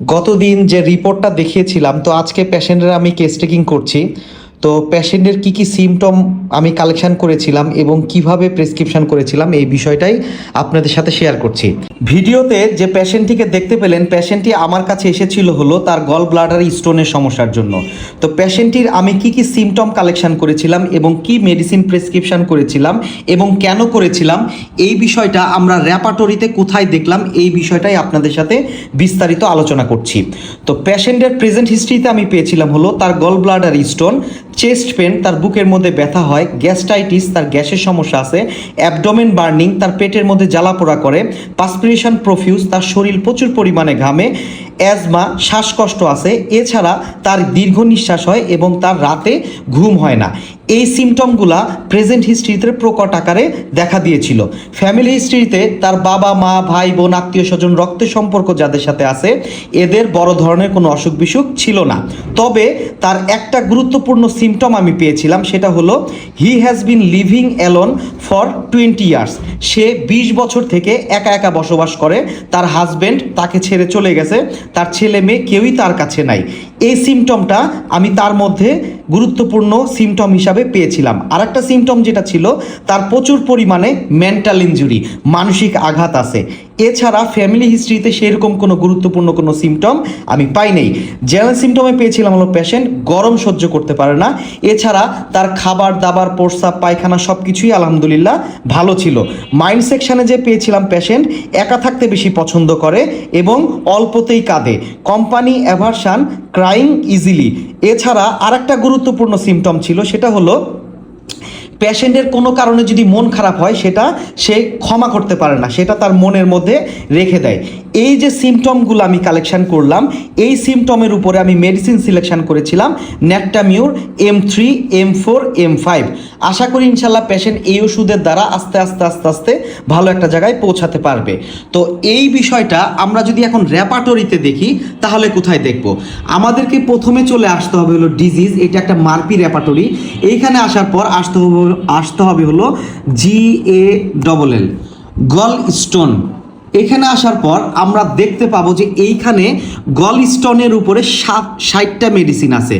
গতদিন যে রিপোর্টটা দেখিয়েছিলাম, তো আজকে পেশেন্টের আমি কেস টেকিং করছি। তো পেশেন্টের কি কি সিমটম আমি কালেকশন করেছিলাম এবং কিভাবে প্রেসক্রিপশন করেছিলাম এই বিষয়টাই আপনাদের সাথে শেয়ার করছি। ভিডিওতে যে পেশেন্টটিকে দেখতে পেলেন, পেশেন্টটি আমার কাছে এসেছিল হলো তার গল ব্লাডার স্টোনের সমস্যার জন্য। তো পেশেন্টটির আমি কি কি সিমটম কালেকশন করেছিলাম এবং কি মেডিসিন প্রেসক্রিপশন করেছিলাম এবং কেন করেছিলাম, এই বিষয়টা আমরা র্যাপাটরিতে কোথায় দেখলাম, এই বিষয়টাই আপনাদের সাথে বিস্তারিত আলোচনা করছি। তো পেশেন্টের প্রেজেন্ট হিস্ট্রিতে আমি পেয়েছিলাম হলো তার gall bladder stone, chest pain, তার বুকের মধ্যে ব্যথা হয়, গ্যাস্ট্রাইটিস, তার গ্যাসের সমস্যা আছে, অ্যাবডোমেন বার্নিং, তার পেটের মধ্যে জ্বালাপোড়া করে, পাসপিরেশন প্রফিউজ, তার শরীর প্রচুর পরিমাণে ঘামে, অ্যাজমা, শ্বাসকষ্ট আছে, এছাড়া তার দীর্ঘ নিঃশ্বাস হয় এবং তার রাতে ঘুম হয় না। এই সিমটমগুলা প্রেজেন্ট হিস্ট্রিতে প্রকট আকারে দেখা দিয়েছিল। ফ্যামিলি হিস্ট্রিতে তার বাবা মা ভাই বোন আত্মীয় স্বজন রক্তের সম্পর্ক যাদের সাথে আছে এদের বড় ধরনের কোনো অসুখ বিসুখ ছিল না। তবে তার একটা গুরুত্বপূর্ণ সিমটম আমি পেয়েছিলাম, সেটা হলো he has been living alone for 20 years. সে 20 বছর থেকে একা একা বসবাস করে, তার হাজব্যান্ড তাকে ছেড়ে চলে গেছে, তার ছেলে মেয়ে কেউই তার কাছে নাই। এই সিমটমটা আমি তার মধ্যে গুরুত্বপূর্ণ সিমটম হিসাবে পেয়েছিলাম। আর একটা সিমটম যেটা ছিল, তার প্রচুর পরিমাণে মেন্টাল ইনজুরি, মানসিক আঘাত আছে। এছাড়া ফ্যামিলি হিস্ট্রিতে সেরকম কোনো গুরুত্বপূর্ণ কোনো সিমটম আমি পাই নাই। জেনারেল সিমটমে পেয়েছিলাম হলো পেশেন্ট গরম সহ্য করতে পারে না। এছাড়া তার খাবার দাবার, প্রস্রাব, পায়খানা সব কিছুই আলহামদুলিল্লাহ ভালো ছিল। মাইন্ড সেকশানে যে পেয়েছিলাম পেশেন্ট একা থাকতে বেশি পছন্দ করে এবং অল্পতেই কাঁদে, কোম্পানি অ্যাভারশান, ক্রাইং ইজিলি। এছাড়া আরেকটা গুরুত্বপূর্ণ সিমটম ছিল, সেটা হলো পেশেন্টের কোনো কারণে যদি মন খারাপ হয় সেটা সে ক্ষমা করতে পারে না, সেটা তার মনের মধ্যে রেখে দেয়। এই যে সিমটমগুলো আমি কালেকশন করলাম, এই সিমটমের উপরে আমি মেডিসিন সিলেকশন করেছিলাম ন্যাট্টামিউর M3, M4, M5। আশা করি ইনশাল্লাহ পেশেন্ট এই ওষুধের দ্বারা আস্তে আস্তে আস্তে আস্তে ভালো একটা জায়গায় পৌঁছাতে পারবে। তো এই বিষয়টা আমরা যদি এখন র্যাপাটরিতে দেখি তাহলে কোথায় দেখব? আমাদেরকে প্রথমে চলে আসতে হবে হলো ডিজিজ, এটা একটা মার্পি র্যাপাটরি। এইখানে আসার পর আসতে হবে হলো GALL, গল স্টোন। এখানে আসার পর আমরা দেখতে পাবো যে এইখানে গল স্টোনের উপরে 60টা মেডিসিন আছে।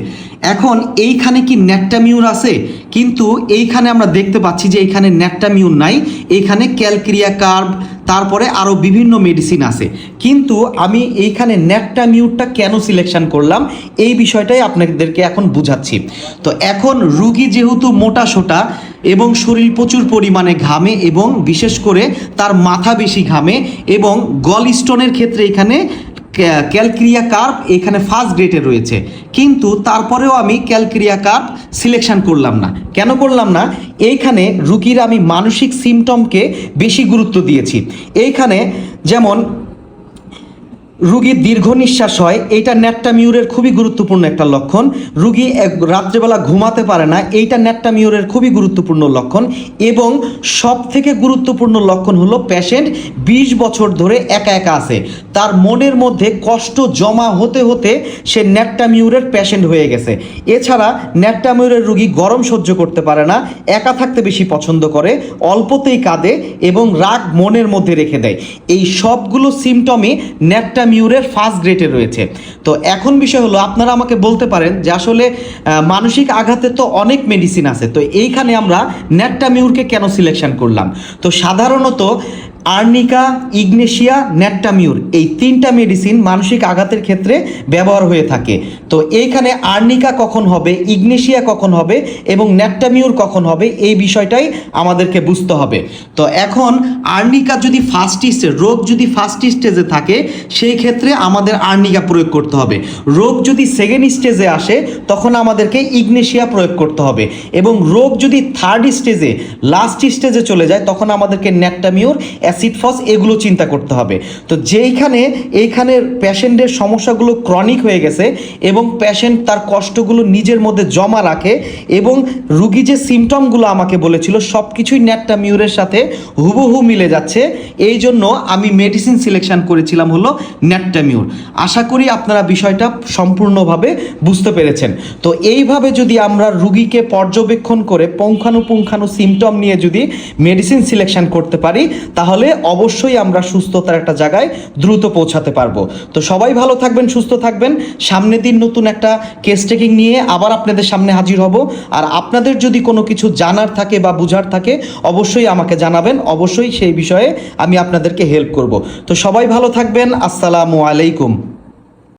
এখন এইখানে কি ন্যাট্টামিউর আছে? কিন্তু এইখানে আমরা দেখতে পাচ্ছি যে এইখানে ন্যাট্টামিউর নাই, এইখানে ক্যালক্রিয়া কার্ব, তারপরে আরও বিভিন্ন মেডিসিন আছে। কিন্তু আমি এইখানে ন্যাট্টামিউরটা কেন সিলেকশন করলাম এই বিষয়টাই আপনাদেরকে এখন বুঝাচ্ছি। তো এখন রুগী যেহেতু মোটা সোটা এবং শরীর প্রচুর পরিমাণে ঘামে এবং বিশেষ করে তার মাথা বেশি ঘামে এবং গল স্টোনের ক্ষেত্রে এখানে ক্যালক্রিয়া কার্ব এখানে ফার্স্ট গ্রেডে রয়েছে, কিন্তু তারপরেও আমি ক্যালক্রিয়া কার্ব সিলেকশন করলাম না। কেন করলাম না? এইখানে রুগীর আমি মানসিক সিমটমকে বেশি গুরুত্ব দিয়েছি। এইখানে যেমন রুগীর দীর্ঘ নিঃশ্বাস হয়, এইটা ন্যাট্টামিউরের খুবই গুরুত্বপূর্ণ একটা লক্ষণ। রুগী রাত্রেবেলা ঘুমাতে পারে না, এইটা ন্যাট্টামিউরের খুবই গুরুত্বপূর্ণ লক্ষণ। এবং সব থেকে গুরুত্বপূর্ণ লক্ষণ হলো পেশেন্ট 20 বছর ধরে একা একা আছে, তার মনের মধ্যে কষ্ট জমা হতে হতে সে ন্যাট্টামিউরের পেশেন্ট হয়ে গেছে। এছাড়া ন্যাট্টামিউরের রুগী গরম সহ্য করতে পারে না, একা থাকতে বেশি পছন্দ করে, অল্পতেই কাঁদে এবং রাগ মনের মধ্যে রেখে দেয়। এই সবগুলো সিমটমই ন্যাট্টামিউরের ফার্স্ট গ্রেডে রয়েছে। তো এখন বিষয় হলো, আপনারা আমাকে বলতে পারেন যে আসলে মানসিক আঘাতের তো অনেক মেডিসিন আছে, তো এইখানে আমরা ন্যাট্টামিউরকে কেন সিলেকশন করলাম? তো সাধারণত আর্নিকা, ইগনেশিয়া, ন্যাট্টামিউর এই 3টা মেডিসিন মানসিক আঘাতের ক্ষেত্রে ব্যবহার হয়ে থাকে। তো এইখানে আর্নিকা কখন হবে, ইগনেশিয়া কখন হবে এবং ন্যাট্টামিউর কখন হবে, এই বিষয়টাই আমাদেরকে বুঝতে হবে। তো এখন আর্নিকা যদি রোগ যদি ফার্স্ট স্টেজে থাকে সেই ক্ষেত্রে আমাদের আর্নিকা প্রয়োগ করতে হবে। রোগ যদি সেকেন্ড স্টেজে আসে তখন আমাদেরকে ইগনেশিয়া প্রয়োগ করতে হবে এবং রোগ যদি থার্ড স্টেজে লাস্ট স্টেজে চলে যায় তখন আমাদেরকে ন্যাট্টামিউর, অ্যাসিড-ফস এগুলো চিন্তা করতে হবে। তো এইখানে পেশেন্টের সমস্যাগুলো ক্রনিক হয়ে গেছে এবং পেশেন্ট তার কষ্টগুলো নিজের মধ্যে জমা রাখে এবং রুগী যে সিমটমগুলো আমাকে বলেছিল সব কিছুই ন্যাট্টামিউরের সাথে হুবহু মিলে যাচ্ছে। এই জন্য আমি মেডিসিন সিলেকশন করেছিলাম হলো ন্যাট্টামিউর। আশা করি আপনারা বিষয়টা সম্পূর্ণভাবে বুঝতে পেরেছেন। তো এইভাবে যদি আমরা রুগীকে পর্যবেক্ষণ করে পুঙ্খানুপুঙ্খানু সিমটম নিয়ে যদি মেডিসিন সিলেকশন করতে পারি তাহলে তাহলে অবশ্যই আমরা সুস্থতার একটা জায়গায় দ্রুত পৌঁছাতে পারবো। তো সবাই ভালো থাকবেন, সুস্থ থাকবেন। সামনের দিন নতুন একটা কেস টেকিং নিয়ে আবার আপনাদের সামনে হাজির হব। আর আপনাদের যদি কোনো কিছু জানার থাকে বা বুঝার থাকে অবশ্যই আমাকে জানাবেন, অবশ্যই সেই বিষয়ে আমি আপনাদেরকে হেল্প করব। তো সবাই ভালো থাকবেন। আসসালামু আলাইকুম।